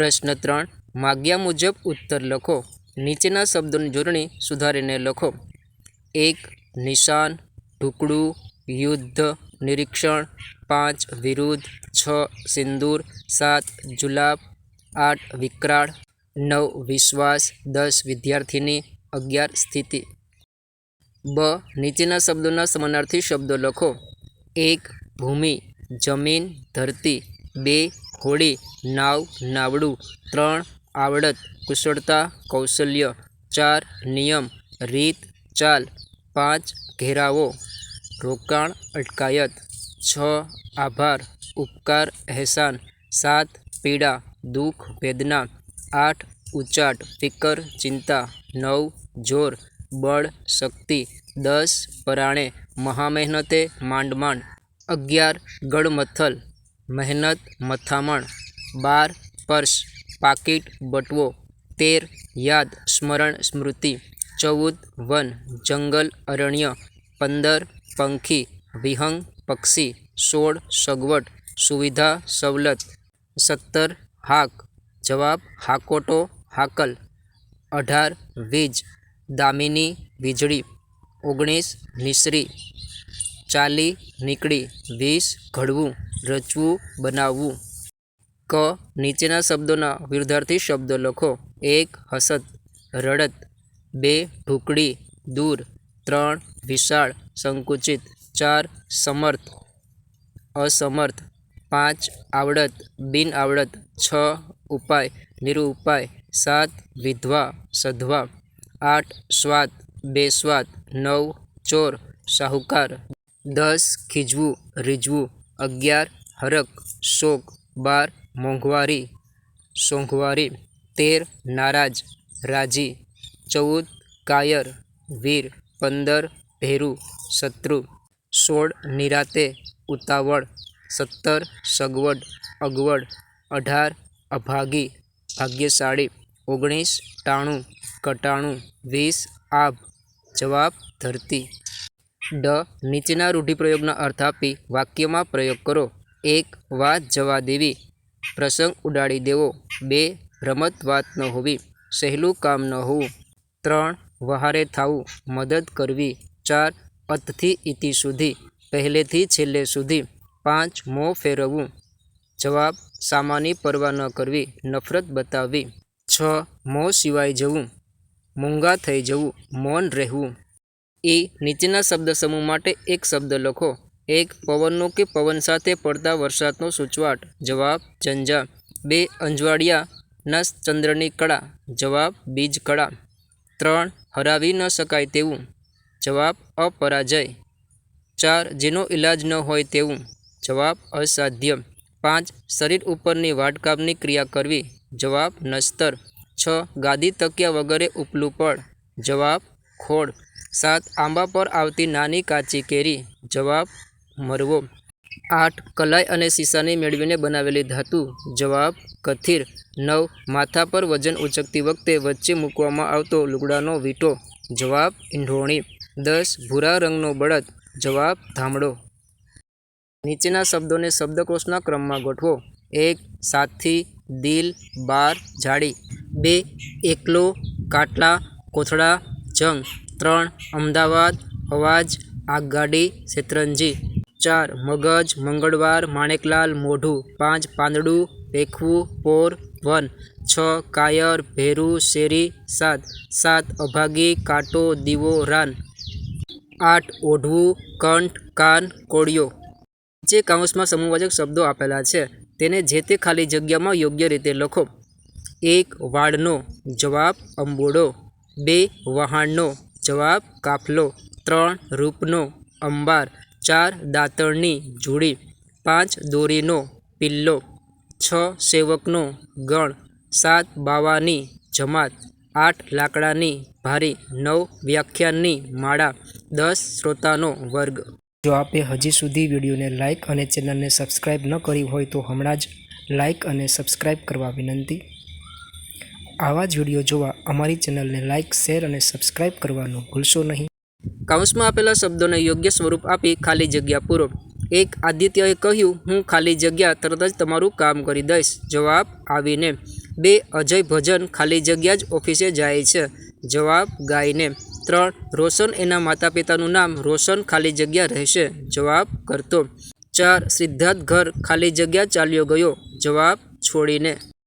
પ્રશ્ન 3 માગ્યા મુજબ ઉત્તર લખો। નીચેના શબ્દોની જોડણી સુધારીને લખો। 1 નિશાન, ઢુકડું, યુદ્ધ, નિરીક્ષણ। 5 વિરુદ્ધ। 6 સિંદૂર। 7 જુલાબ। 8 વિકરાળ। 9 વિશ્વાસ। 10 વિદ્યાર્થીની। 11 સ્થિતિ। બ નીચેના શબ્દોના સમાનાર્થી શબ્દો લખો। 1 ભૂમિ, જમીન, ધરતી। 2 હોડી, નાવ, નાવડું। 3 આવડત, કુશળતા, કૌશલ્ય। 4 નિયમ, રીત, ચાલ। 5 ઘેરાવો, રોકાણ, અટકાયત। 6 આભાર, ઉપકાર, અહેસાન। 7 પીડા, દુઃખ, વેદના। 8 ઉચાટ, ફિકર, ચિંતા। 9 જોર, બળ, શક્તિ। 10 પરાણે, મહામહેનતે, માંડ માંડ। 11 ગળમથલ, મહેનત, મથામણ। 12 પર્સ, પાકીટ, બટવો। 13 યાદ, સ્મરણ, સ્મૃતિ। 14 વન, જંગલ, અરણ્ય। 15 પંખી, વિહંગ, પક્ષી। 16 સગવડ, સુવિધા, સવલત। 17 હાક, જવાબ, હાકોટો, હાકલ। 18 વીજ, દામિની, વીજળી। 19 નિસરી, ચાલી, નીકળી। 20 ઘડવું, રચવું, બનાવવું। ક નીચેના શબ્દોના વિરુદ્ધાર્થી શબ્દો લખો। 1 હસત, રડત। 2 ઢુકડી, દૂર। 3 વિશાળ, સંકુચિત। 4 સમર્થ, અસમર્થ। 5 આવડત, બિન આવડત। 6 ઉપાય, નિરુપાય। 7 વિધવા, સધવા। 8 સ્વાદ, બેસ્વાદ। 9 ચોર, શાહુકાર। 10 ખીજવું, રીઝવું। 11 હરખ, શોક। 12 મોંઘવારી, સોંઘવારી। 13 નારાજ, રાજી। 14 કાયર, વીર। 15 ભેરું, શત્રુ। 16 નિરાતે, ઉતાવળ। 17 સગવડ, અગવડ। 18 અભાગી, ભાગ્યશાળી। 19 ટાણું, કટાણું। 20 આભ, જવાબ, ધરતી। ડ નીચેના રૂઢિપ્રયોગના અર્થ આપી વાક્યમાં પ્રયોગ કરો। 1 વાત જવા દેવી, પ્રસંગ ઉડાડી દેવો। 2 રમત વાત ન હોવી, સહેલું કામ ન હોવું। 3 વહારે થાવું, મદદ કરવી। 4 અતથી ઇતિ સુધી, પહેલેથી છેલ્લે સુધી। 5 મોં ફેરવવું, જવાબ, સામાની પરવા ન કરવી, નફરત બતાવવી। 6 મોં સિવાય જવું, મૂંગા થઈ જવું, મૌન રહેવું। એ નીચેના શબ્દ સમૂહ માટે એક શબ્દ લખો। 1 પવનનો કે પવન સાથે પડતા વરસાદનો સૂચવાટ, જવાબ, ઝંઝા। 2 અંજવાળિયાના ચંદ્રની કળા, જવાબ, બીજ કળા। 3 હરાવી ન શકાય તેવું, જવાબ, અપરાજય। 4 જેનો ઇલાજ ન હોય તેવું, જવાબ, અસાધ્ય। 5 શરીર ઉપરની વાટકામની ક્રિયા કરવી, જવાબ, નશ્તર। 6 ગાદી તકિયા વગરે ઉપલું પડ, જવાબ, ખોડ। 7 આંબા પર આવતી નાની કાચી કેરી, જવાબ, મરવો। 8 કલાઈ અને સીસાની મેળવીને બનાવેલી ધાતુ, જવાબ, કથિર। 9 માથા પર વજન ઉચકતી વખતે વચ્ચે મૂકવામાં આવતો લુગડાનો વીંટો, જવાબ, ઈંઢોણી। 10 ભૂરા રંગનો બળદ, જવાબ, ધામડો। નીચેના શબ્દોને શબ્દકોશના ક્રમમાં ગોઠવો। 1 સાથી, દિલ, બાર, જાળી। 2 એકલો, કાટલા, કોથળા, જંગ। 3 અમદાવાદ, અવાજ, આગગાડી, શેતરંજી। 4 મગજ, મંગળવાર, માણેકલાલ, મોઢું। 5 પાંદડું, ભેખવું, પોર, વન। 6 કાયર, ભેરું, શેરી, સાત અભાગી, કાંટો, દીવો, રાન। 8 ઓઢવું, કંઠ, કાન, કોળિયો। નીચે કૌંસમાં સમૂહવાચક શબ્દો આપેલા છે, તેને જે તે ખાલી જગ્યામાં યોગ્ય રીતે લખો। 1 વાળનો, જવાબ, અંબોડો। 2 વહાણનો, જવાબ, કાફલો। 3 રૂપનો, અંબાર। 4 દાતરણી, જુડી। 5 દોરીનો, પિલ્લો। 6 સેવકનો, ગણ। 7 બાવાની, જમાત। 8 લાકડાની, ભારી। 9 વ્યાખ્યાનની, માળા। 10 શ્રોતાનો, વર્ગ। જો આપે હજી સુધી વિડીયોને લાઇક અને ચેનલને સબસ્ક્રાઇબ ન કરી હોય તો હમણાં જ લાઇક અને સબસ્ક્રાઇબ કરવા વિનંતી। આવા જ વિડીયો જોવા અમારી ચેનલને લાઇક, શેર અને સબસ્ક્રાઇબ કરવાનું ભૂલશો નહીં। કૌંસમાં આપેલા શબ્દોને યોગ્ય સ્વરૂપ આપી ખાલી જગ્યા પૂરો। 1 આદિત્યએ કહ્યું, હું ખાલી જગ્યા તરત જ તમારું કામ કરી દઈશ, જવાબ, આવીને। 2 અજય ભજન ખાલી જગ્યા જ ઓફિસે જાય છે. જવાબ ગાયને. 3 રોશન એના માતા પિતાનું નામ રોશન ખાલી જગ્યા રહેશે. જવાબ કરતો. 4 સિદ્ધાર્થ ઘર ખાલી જગ્યા ચાલ્યો ગયો. જવાબ છોડીને.